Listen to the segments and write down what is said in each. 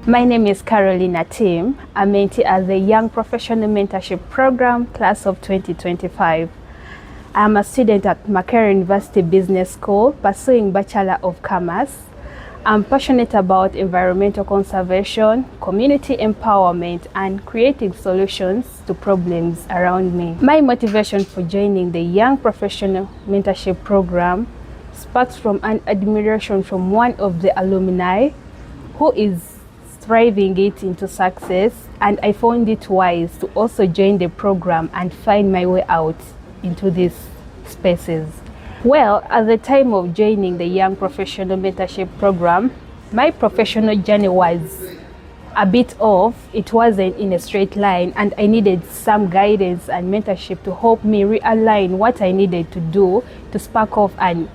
My name is Caroline Atim. I'm mentee at the Young Professional Mentorship Program, class of 2025. I'm a student at Makerere University Business School, pursuing Bachelor of Commerce. I'm passionate about environmental conservation, community empowerment, and creating solutions to problems around me. My motivation for joining the Young Professional Mentorship Program sparks from an admiration from one of the alumni who is thriving it into success, and I found it wise to also join the program and find my way out into these spaces. Well, at the time of joining the Young Professional Mentorship Program, my professional journey was a bit off. It wasn't in a straight line, and I needed some guidance and mentorship to help me realign what I needed to do to spark off and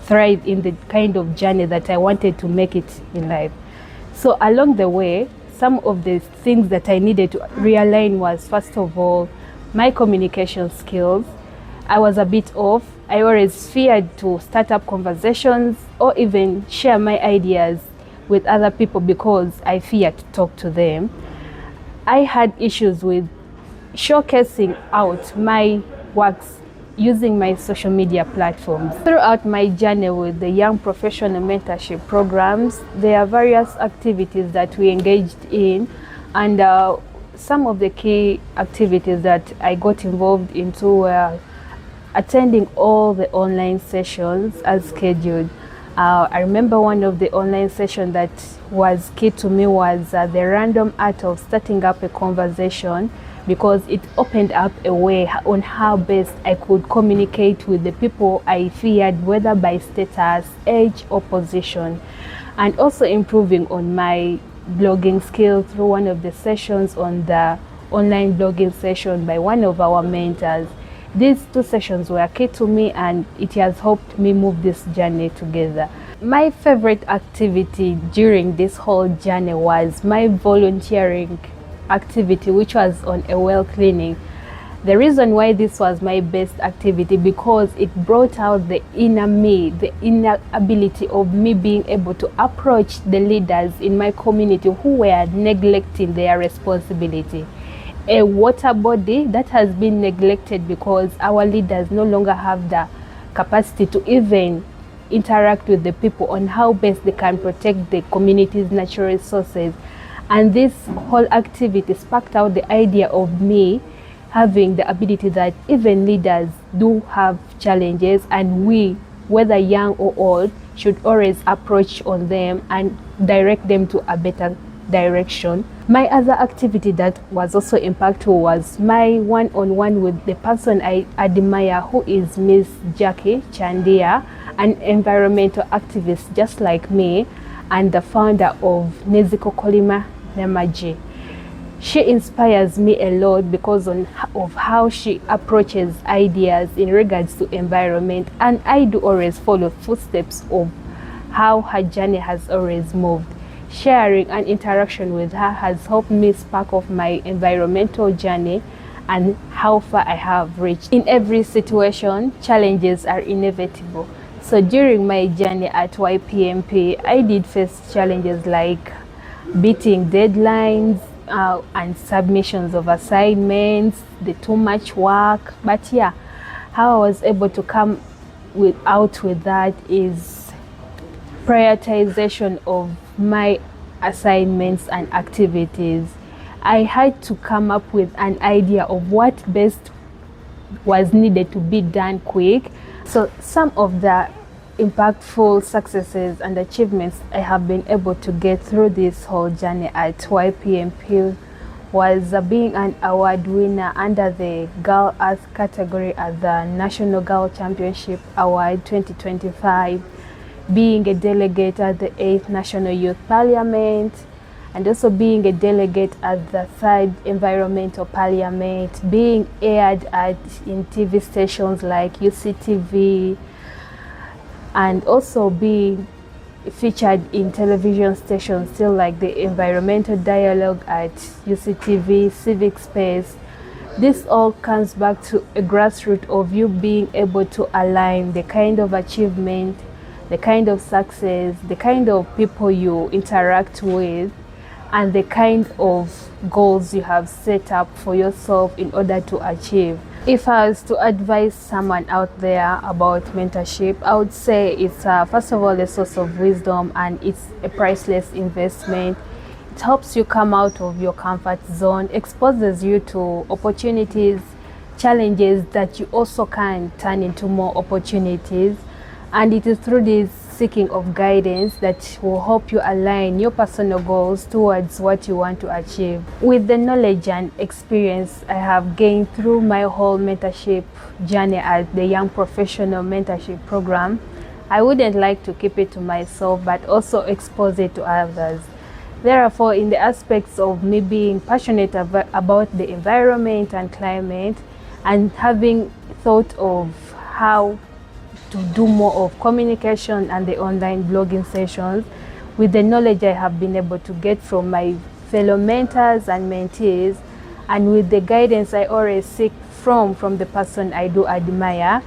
thrive in the kind of journey that I wanted to make it in life. So along the way, some of the things that I needed to realign was, first of all, my communication skills. I was a bit off. I always feared to start up conversations or even share my ideas with other people because I feared to talk to them. I had issues with showcasing out my works using my social media platforms. Throughout my journey with the Young Professional Mentorship Programs, there are various activities that we engaged in, and some of the key activities that I got involved into were attending all the online sessions as scheduled. I remember one of the online sessions that was key to me was the random art of starting up a conversation, because it opened up a way on how best I could communicate with the people I feared, whether by status, age, or position, and also improving on my blogging skill through one of the sessions on the online blogging session by one of our mentors. These two sessions were key to me, and it has helped me move this journey together. My favorite activity during this whole journey was my volunteering activity, which was on a well cleaning. The reason why this was my best activity, because it brought out the inner me, the inner ability of me being able to approach the leaders in my community who were neglecting their responsibility. A water body that has been neglected because our leaders no longer have the capacity to even interact with the people on how best they can protect the community's natural resources. And this whole activity sparked out the idea of me having the ability that even leaders do have challenges, and we, whether young or old, should always approach on them and direct them to a better direction. My other activity that was also impactful was my one-on-one with the person I admire, who is Miss Jackie Chandia, an environmental activist just like me, and the founder of Neziko Kolima Namaji. She inspires me a lot because of how she approaches ideas in regards to environment, and I do always follow footsteps of how her journey has always moved. Sharing and interaction with her has helped me spark off my environmental journey and how far I have reached. In every situation, challenges are inevitable. So during my journey at YPMP, I did face challenges like beating deadlines and submissions of assignments, the too much work. But yeah, how I was able to come out with that is prioritization of my assignments and activities. I had to come up with an idea of what best was needed to be done quick. So some of the impactful successes and achievements I have been able to get through this whole journey at YPMP was being an award winner under the Girl Earth category at the National Girl Championship Award 2025, being a delegate at the 8th National Youth Parliament, and also being a delegate at the 3rd Environmental Parliament, being aired in TV stations like UCTV, and also being featured in television stations still like the Environmental Dialogue at UCTV, Civic Space. This all comes back to a grassroots of you being able to align the kind of achievement, the kind of success, the kind of people you interact with, and the kind of goals you have set up for yourself in order to achieve. If I was to advise someone out there about mentorship, I would say it's first of all a source of wisdom, and it's a priceless investment. It helps you come out of your comfort zone, exposes you to opportunities, challenges that you also can turn into more opportunities. And it is through this seeking of guidance that will help you align your personal goals towards what you want to achieve. With the knowledge and experience I have gained through my whole mentorship journey at the Young Professional Mentorship Program, I wouldn't like to keep it to myself, but also expose it to others. Therefore, in the aspects of me being passionate about the environment and climate, and having thought of how to do more of communication and the online blogging sessions, with the knowledge I have been able to get from my fellow mentors and mentees, and with the guidance I always seek from the person I do admire,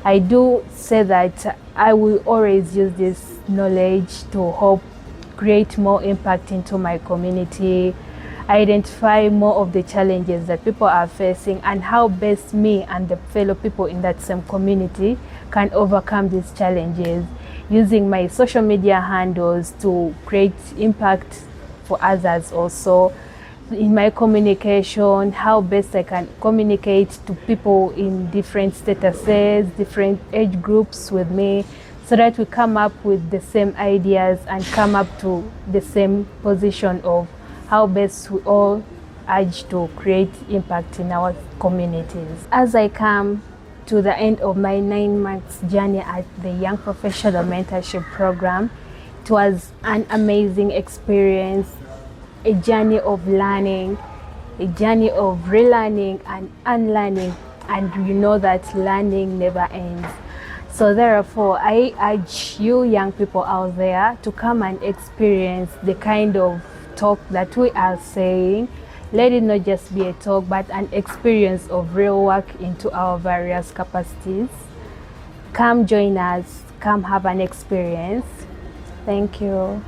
I do say that I will always use this knowledge to help create more impact into my community, identify more of the challenges that people are facing, and how best me and the fellow people in that same community can overcome these challenges, using my social media handles to create impact for others also. In my communication, how best I can communicate to people in different statuses, different age groups with me, so that we come up with the same ideas and come up to the same position of how best we all urge to create impact in our communities. As I come to the end of my 9 months journey at the Young Professional Mentorship Program, it was an amazing experience, a journey of learning, a journey of relearning and unlearning, and you know that learning never ends. So therefore, I urge you young people out there to come and experience the kind of talk that we are saying. Let it not just be a talk, but an experience of real work into our various capacities. Come join us, come have an experience. Thank you.